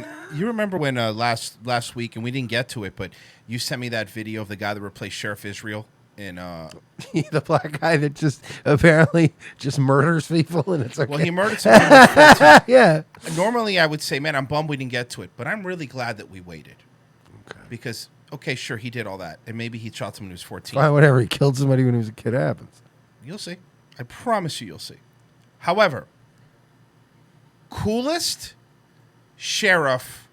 man. You remember when last week, and we didn't get to it, but you sent me that video of the guy that replaced Sheriff Israel in the black guy that just apparently just murders people, and it's okay. Well, he murdered somebody when he was 14. Yeah. Normally, I would say, man, I'm bummed we didn't get to it, but I'm really glad that we waited. Okay. Because, okay, sure, he did all that, and maybe he shot someone who was 14. Fine, whatever. He killed somebody when he was a kid. Happens. You'll see. I promise you'll see. However, coolest sheriff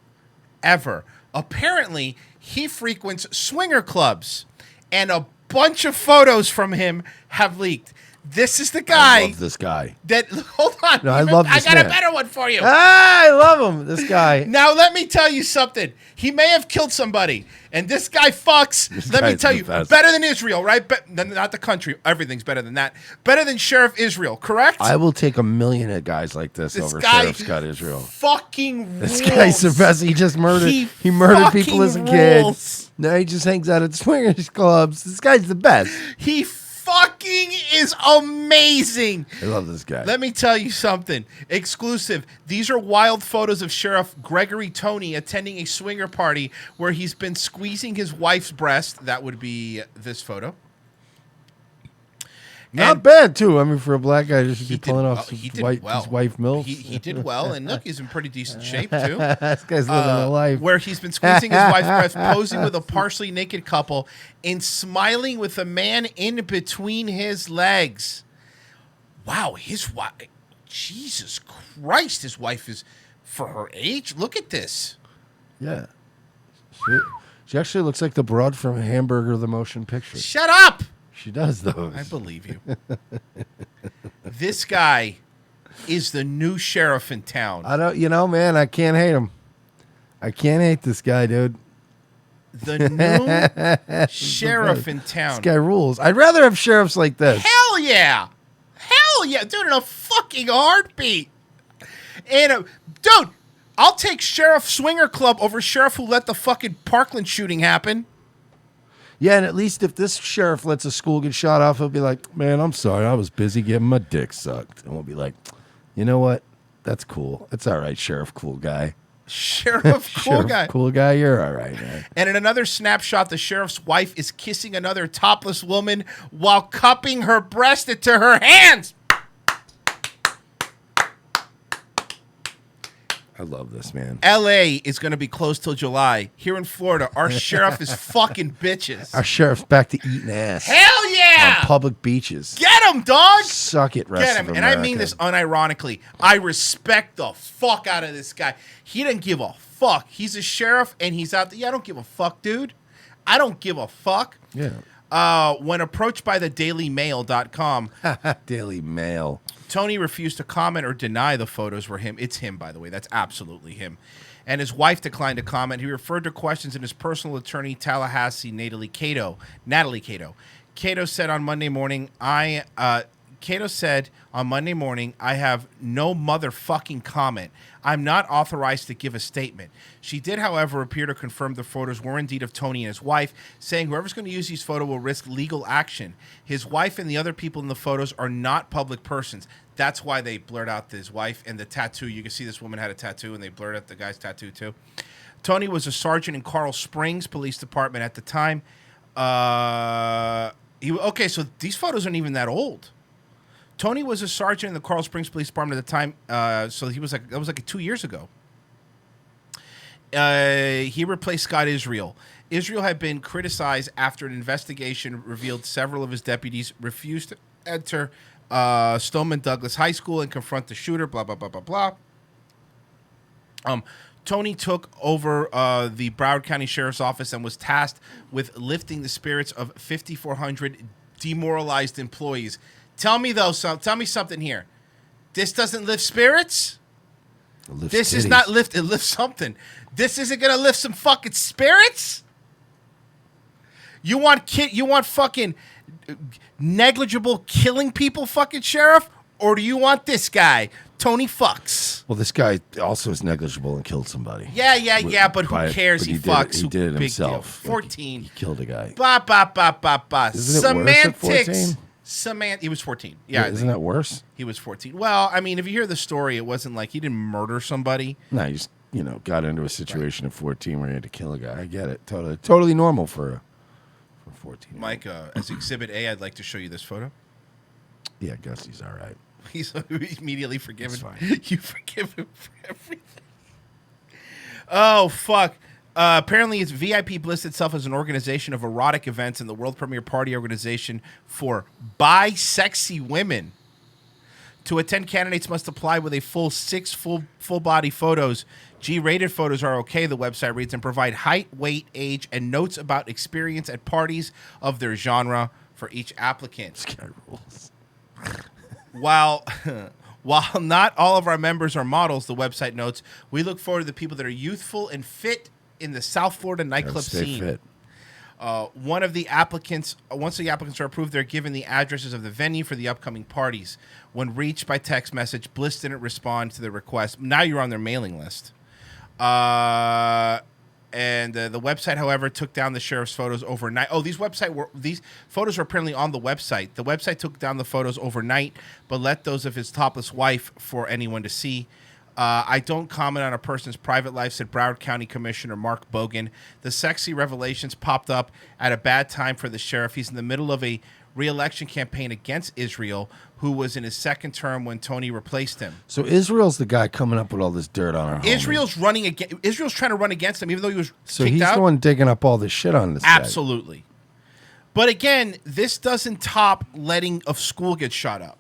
ever. Apparently, he frequents swinger clubs, and a bunch of photos from him have leaked. This is the guy. I love this guy. Hold on. No, I love this I got man. a better one for you. I love him. This guy. Now, let me tell you something. He may have killed somebody, and this guy fucks. Let me tell you, better than Israel, right? Not the country. Everything's better than that. Better than Sheriff Israel, correct? I will take 1,000,000 of guys like this over Sheriff Scott Israel. Fucking rules. This guy's the best. He just murdered. He murdered people as a kid. Now he just hangs out at swingers clubs. This guy's the best. He fucking is amazing. I love this guy. Let me tell you something. Exclusive. These are wild photos of Sheriff Gregory Tony attending a swinger party where he's been squeezing his wife's breast. That would be this photo. Not bad, too. I mean, for a black guy, just be pulling off his wife milk. He did well, and look, he's in pretty decent shape, too. This guy's living a life. Where he's been squeezing his wife's breast, posing with a partially naked couple, and smiling with a man in between his legs. Wow, his wife... Jesus Christ, his wife is... For her age? Look at this. Yeah. She actually looks like the broad from Hamburger, the motion picture. Shut up! She does those. I believe you. This guy is the new sheriff in town. Man, I can't hate him. I can't hate this guy, dude. The new sheriff in town. This guy rules. I'd rather have sheriffs like this. Hell yeah. Hell yeah. Dude, in a fucking heartbeat. Dude, I'll take Sheriff Swinger Club over Sheriff who let the fucking Parkland shooting happen. Yeah, and at least if this sheriff lets a school get shot off, he'll be like, man, I'm sorry. I was busy getting my dick sucked. And we'll be like, you know what? That's cool. It's all right, Sheriff Cool Guy. Sheriff Cool Guy. Cool Guy, you're all right, man. And in another snapshot, the sheriff's wife is kissing another topless woman while cupping her breast into her hands. I love this, man. L.A. is going to be closed till July. Here in Florida, our sheriff is fucking bitches. Our sheriff's back to eating ass. Hell yeah! On public beaches. Get him, dog! Suck it, rest Get him. of And America. I mean this unironically. I respect the fuck out of this guy. He didn't give a fuck. He's a sheriff, and he's out there. Yeah, I don't give a fuck, dude. I don't give a fuck. Yeah. When approached by the DailyMail.com. Daily Mail. Tony refused to comment or deny the photos were him. It's him, by the way. That's absolutely him. And his wife declined to comment. He referred to questions in his personal attorney, Tallahassee, Natalie Cato. Cato said on Monday morning, I have no motherfucking comment. I'm not authorized to give a statement. She did, however, appear to confirm the photos were indeed of Tony and his wife, saying whoever's going to use these photos will risk legal action. His wife and the other people in the photos are not public persons. That's why they blurred out his wife and the tattoo. You can see this woman had a tattoo, and they blurred out the guy's tattoo, too. Tony was a sergeant in Carl Springs Police Department at the time. Okay, so these photos aren't even that old. Tony was a sergeant in the Carl Springs Police Department at the time, so that was like 2 years ago. He replaced Scott Israel. Israel had been criticized after an investigation revealed several of his deputies refused to enter Stoneman Douglas High School and confront the shooter, blah, blah, blah, blah, blah. Tony took over the Broward County Sheriff's Office and was tasked with lifting the spirits of 5,400 demoralized employees. Tell me something here. This doesn't lift spirits? This is not lift. It lifts something. This isn't gonna lift some fucking spirits. You want fucking negligible killing people, fucking sheriff, or do you want this guy, Tony Fucks? Well, this guy also is negligible and killed somebody. Yeah. But who cares? He fucks. He did it himself. 14. He killed a guy. Isn't it worse at 14? He was 14. Yeah. Isn't that worse? He was 14. Well, I mean, if you hear the story, it wasn't like he didn't murder somebody. No, he just got into a situation at 14 where he had to kill a guy. I get it. Totally normal for 14. Mike, as Exhibit A, I'd like to show you this photo. Yeah, I guess he's all right. He's immediately forgiven. That's fine. You forgive him for everything. Oh, fuck. Apparently, it's VIP lists itself as an organization of erotic events and the world premiere party organization for bi-sexy women. To attend, candidates must apply with a full 6 full-body photos. G-rated photos are okay, the website reads, and provide height, weight, age, and notes about experience at parties of their genre for each applicant. This guy rules. While not all of our members are models, the website notes, we look forward to the people that are youthful and fit in the South Florida nightclub scene. Fit. Once the applicants are approved, they're given the addresses of the venue for the upcoming parties. When reached by text message, Bliss didn't respond to the request. Now you're on their mailing list. And the website, however, took down the sheriff's photos overnight. Oh, these photos were apparently on the website. The website took down the photos overnight, but let those of his topless wife for anyone to see. I don't comment on a person's private life, said Broward County Commissioner Mark Bogan. The sexy revelations popped up at a bad time for the sheriff. He's in the middle of a re-election campaign against Israel, who was in his second term when Tony replaced him. So Israel's the guy coming up with all this dirt on our homie. Israel's trying to run against him, even though he was So kicked he's out. the one digging up all this shit on this guy. Absolutely. But again, this doesn't top letting a school get shot up.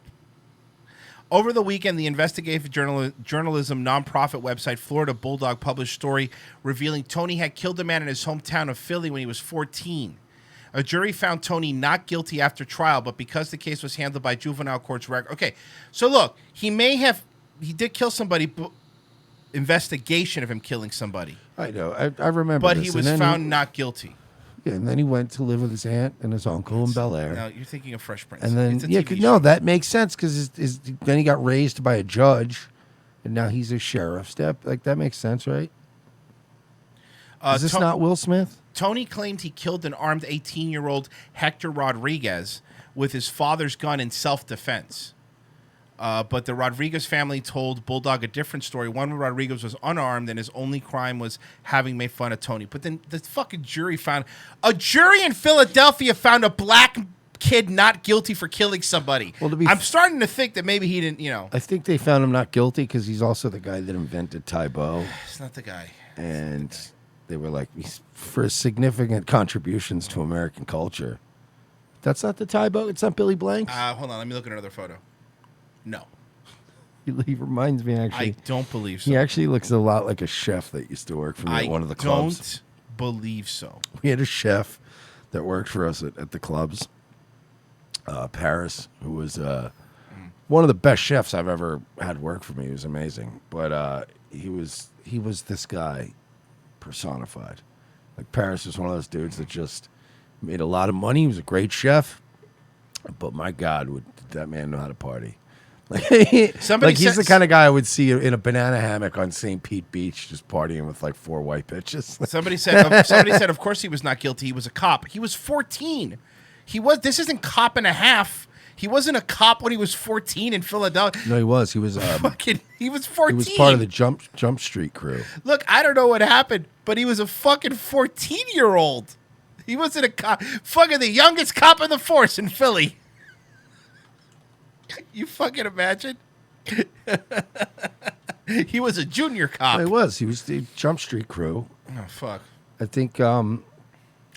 Over the weekend, the investigative journalism nonprofit website Florida Bulldog published a story revealing Tony had killed a man in his hometown of Philly when he was 14. A jury found Tony not guilty after trial, but because the case was handled by juvenile court's record. Okay, so look, he did kill somebody, but investigation of him killing somebody. I know. I remember But this. he And was then found not guilty. Yeah, and then he went to live with his aunt and his uncle in Bel Air. Now, you're thinking of Fresh Prince. And then, It's a TV show. no, that makes sense because then he got raised by a judge, and now he's a sheriff. Like, that makes sense, right? Is this not Will Smith? Tony claimed he killed an armed 18-year-old Hector Rodriguez with his father's gun in self-defense. But the Rodriguez family told Bulldog a different story. One, Rodriguez was unarmed, and his only crime was having made fun of Tony. But then the fucking jury a jury in Philadelphia found a black kid not guilty for killing somebody. Well, I'm starting to think that maybe he didn't, I think they found him not guilty because he's also the guy that invented Tybo. It's not the guy. And they were like, for his significant contributions to American culture. That's not the Tybo? It's not Billy Blanks? Hold on, let me look at another photo. No. He reminds me, actually. I don't believe so. He actually looks a lot like a chef that used to work for me at one of the clubs. I don't believe so. We had a chef that worked for us at the clubs, Paris, who was one of the best chefs I've ever had work for me. He was amazing. But he was this guy personified. Like, Paris was one of those dudes that just made a lot of money. He was a great chef. But my God, did that man know how to party. Like, he's the kind of guy I would see in a banana hammock on St. Pete Beach, just partying with like 4 white bitches. Somebody said, of course he was not guilty. He was a cop. He was 14. This isn't cop and a half. He wasn't a cop when he was 14 in Philadelphia. No, he was. He was he was 14. He was part of the Jump Street crew. Look, I don't know what happened, but he was a fucking 14-year-old. He wasn't a cop. Fucking the youngest cop in the force in Philly. You fucking imagine? He was a junior cop. He was. He was the Jump Street crew. Oh, fuck. I think Doug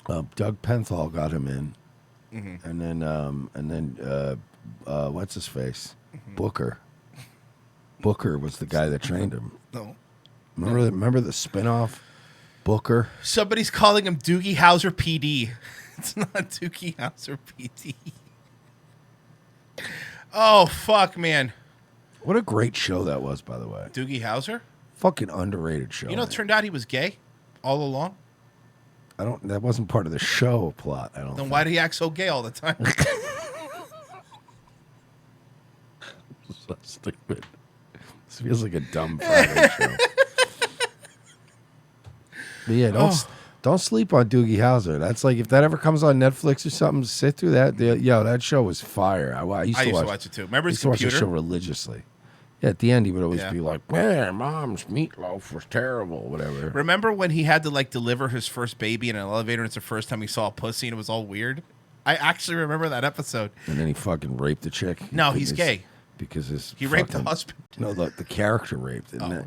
Penthall got him in. Mm-hmm. And then what's his face? Mm-hmm. Booker was the guy that trained him. No. Remember the spinoff? Booker? Somebody's calling him Doogie Howser PD. It's not Doogie Howser PD. Oh, fuck, man. What a great show that was, by the way. Doogie Howser? Fucking underrated show. You know, it turned out he was gay all along. That wasn't part of the show plot, I don't think. Then why did he act so gay all the time? So stupid. This feels like a dumb Friday show. But yeah, don't sleep on Doogie Howser. That's like, if that ever comes on Netflix or something, sit through that. That show was fire. I used to watch it too. Remember his computer? I used to watch the show computer? religiously. at the end he would always Yeah. be like, "Man, Mom's meatloaf was terrible," whatever. Remember when he had to like deliver his first baby in an elevator? And it's the first time he saw a pussy, and it was all weird. I actually remember that episode. And then he fucking raped the chick. No, he's gay. Because He raped the fucking- husband. No, the character raped. And